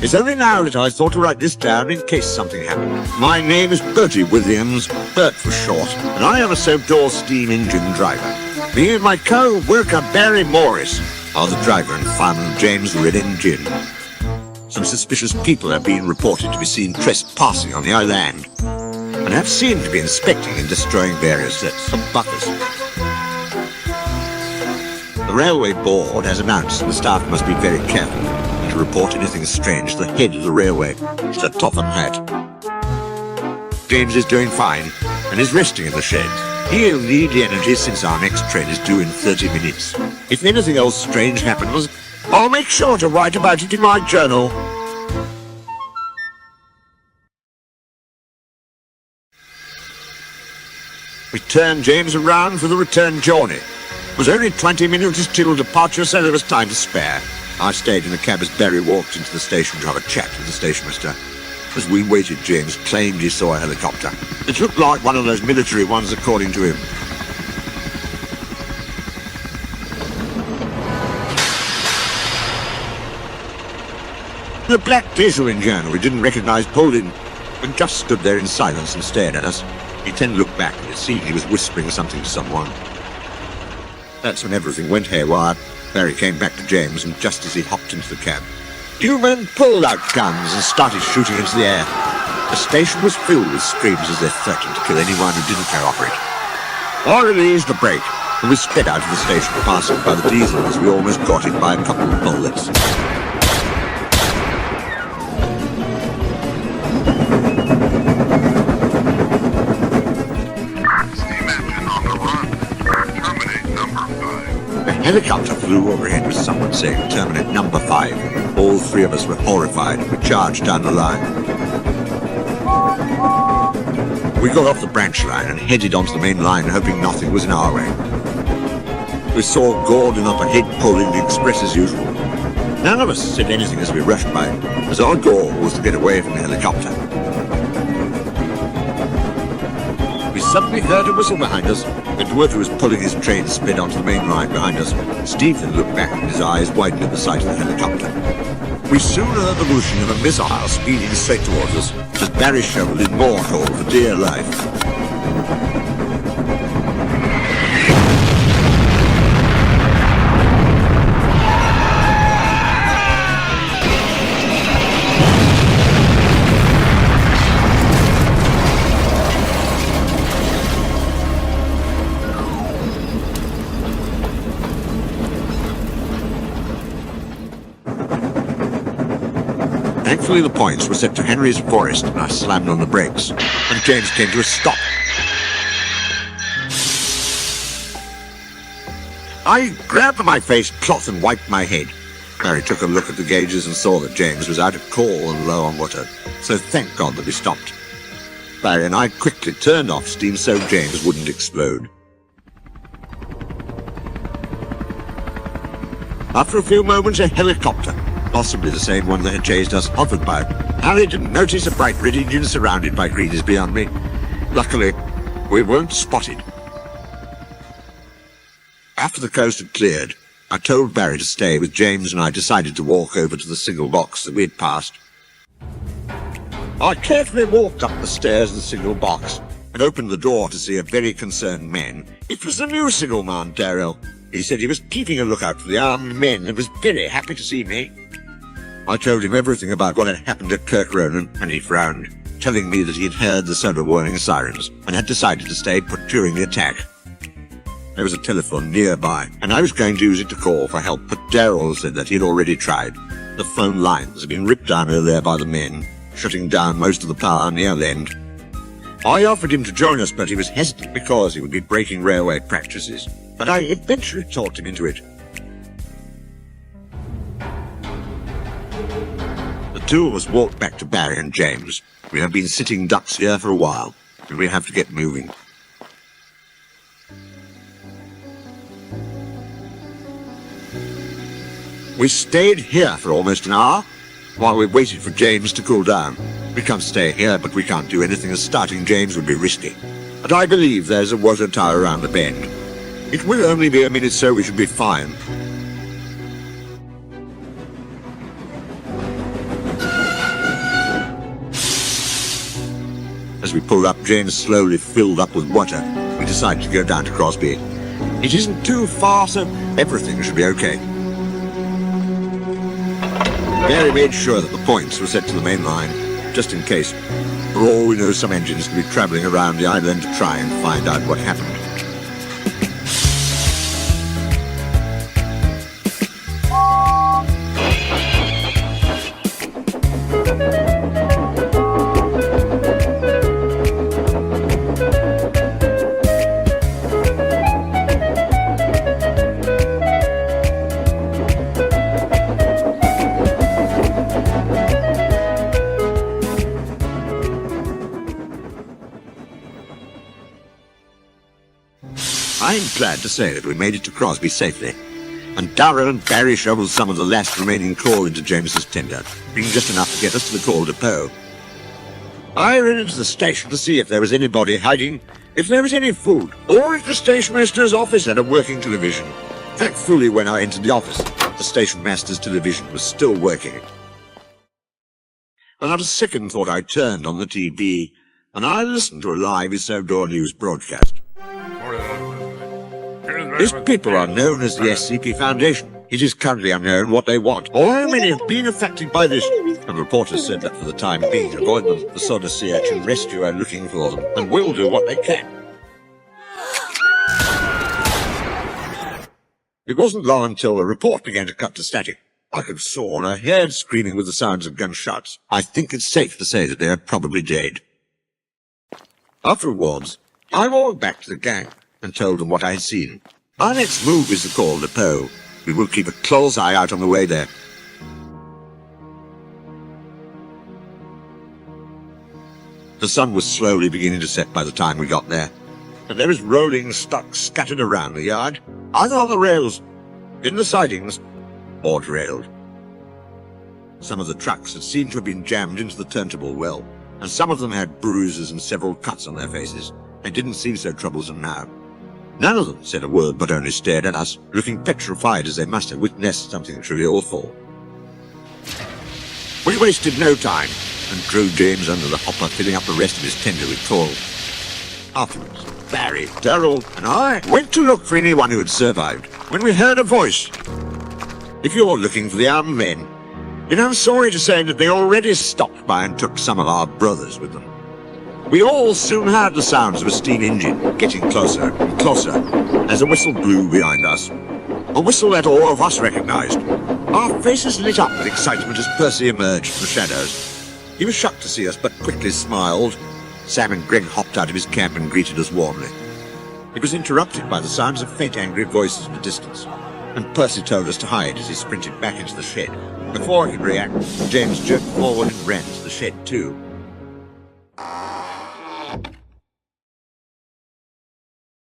It's only now that I thought to write this down in case something happened. My name is Bertie Williams, Bert for short, and I am a Sodor steam engine driver. Me and my co-worker Barry Morris are the driver and fireman of James Red Engine. Some suspicious people have been reported to be seen trespassing on the island, and have seemed to be inspecting and destroying various sets of buffers. The Railway Board has announced the staff must be very careful and to report anything strange to the head of the railway, Sir Topham Hatt. James is doing fine and is resting in the shed. He'll need the energy since our next train is due in 30 minutes. If anything else strange happens, I'll make sure to write about it in my journal. We turned James around for the return journey. It was only 20 minutes till departure, so there was time to spare. I stayed in the cab as Barry walked into the station to have a chat with the station master. As we waited, James claimed he saw a helicopter. It looked like one of those military ones, according to him. The black diesel engine we didn't recognize pulled in and just stood there in silence and stared at us. He then looked back and it seemed he was whispering something to someone. That's when everything went haywire. Barry came back to James, and just as he hopped into the cab, two men pulled out guns and started shooting into the air. The station was filled with screams as they threatened to kill anyone who didn't cooperate. I released the brake, and we sped out of the station, passing by the diesel as we almost got hit by a couple of bullets. The helicopter flew overhead with someone saying terminate number 5. All three of us were horrified and we charged down the line. We got off the branch line and headed onto the main line, hoping nothing was in our way. We saw Gordon up ahead pulling the express as usual. None of us said anything as we rushed by, as our goal was to get away from the helicopter. We suddenly heard a whistle behind us. The dwarf who was pulling his train sped onto the main line behind us. Stephen looked back and his eyes widened at the sight of the helicopter. We soon heard the whooshing of a missile speeding straight towards us, as Barry shoveled in more coal for dear life. Thankfully, the points were set to Henry's Forest, and I slammed on the brakes, and James came to a stop. I grabbed my face cloth and wiped my head. Barry took a look at the gauges and saw that James was out of coal and low on water, so thank God that we stopped. Barry and I quickly turned off steam so James wouldn't explode. After a few moments, a helicopter, possibly the same one that had chased us, hovered by. How they didn't notice a bright red engine surrounded by green is beyond me. Luckily, we weren't spotted. After the coast had cleared, I told Barry to stay with James and I decided to walk over to the single box that we had passed. I carefully walked up the stairs of the single box and opened the door to see a very concerned man. It was the new signalman, Darrell. He said he was keeping a lookout for the armed men and was very happy to see me. I told him everything about what had happened at Kirk Ronan, and he frowned, telling me that he had heard the sound of warning sirens and had decided to stay put during the attack. There was a telephone nearby, and I was going to use it to call for help, but Darrell said that he had already tried. The phone lines had been ripped down earlier by the men, shutting down most of the power on the island. I offered him to join us, but he was hesitant because he would be breaking railway practices, but I eventually talked him into it. The two of us walked back to Barry and James. We have been sitting ducks here for a while, and we have to get moving. We stayed here for almost an hour, while we waited for James to cool down. We can't stay here, but we can't do anything, as starting James would be risky. But I believe there's a water tower around the bend. It will only be a minute, so we should be fine. As we pulled up, James slowly filled up with water. We decided to go down to Crosby. It isn't too far, so everything should be okay. Barry made sure that the points were set to the main line, just in case. For all we know, some engines could be travelling around the island to try and find out what happened. I'm glad to say that we made it to Crosby safely, and Darrell and Barry shoveled some of the last remaining coal into James's tender, being just enough to get us to the call depot. I ran into the station to see if there was anybody hiding, if there was any food, or if the station master's office had a working television. Thankfully, when I entered the office, the station master's television was still working. Without a second thought, I turned on the TV, and I listened to a live Sodor news broadcast. These people are known as the S.C.P. Foundation. It is currently unknown what they want, or how many have been affected by this. The reporters said that for the time being, avoid them. The Sodor Sea Urchin Rescue are looking for them, and will do what they can. It wasn't long until the report began to cut to static. I could saw and I heard screaming with the sounds of gunshots. I think it's safe to say that they are probably dead. Afterwards, I walked back to the gang and told them what I had seen. Our next move is the call depot. We will keep a close eye out on the way there. The sun was slowly beginning to set by the time we got there, and there was rolling stock scattered around the yard, either on the rails, in the sidings, or derailed. Some of the trucks had seemed to have been jammed into the turntable well, and some of them had bruises and several cuts on their faces. They didn't seem so troublesome now. None of them said a word, but only stared at us, looking petrified as they must have witnessed something truly awful. We wasted no time, and threw James under the hopper, filling up the rest of his tender with coal. Afterwards, Barry, Darrell, and I went to look for anyone who had survived, when we heard a voice. If you're looking for the armed men, then I'm sorry to say that they already stopped by and took some of our brothers with them. We all soon heard the sounds of a steam engine, getting closer and closer, as a whistle blew behind us. A whistle that all of us recognized. Our faces lit up with excitement as Percy emerged from the shadows. He was shocked to see us, but quickly smiled. Sam and Greg hopped out of his camp and greeted us warmly. It was interrupted by the sounds of faint, angry voices in the distance, and Percy told us to hide as he sprinted back into the shed. Before I could react, James jerked forward and ran to the shed too.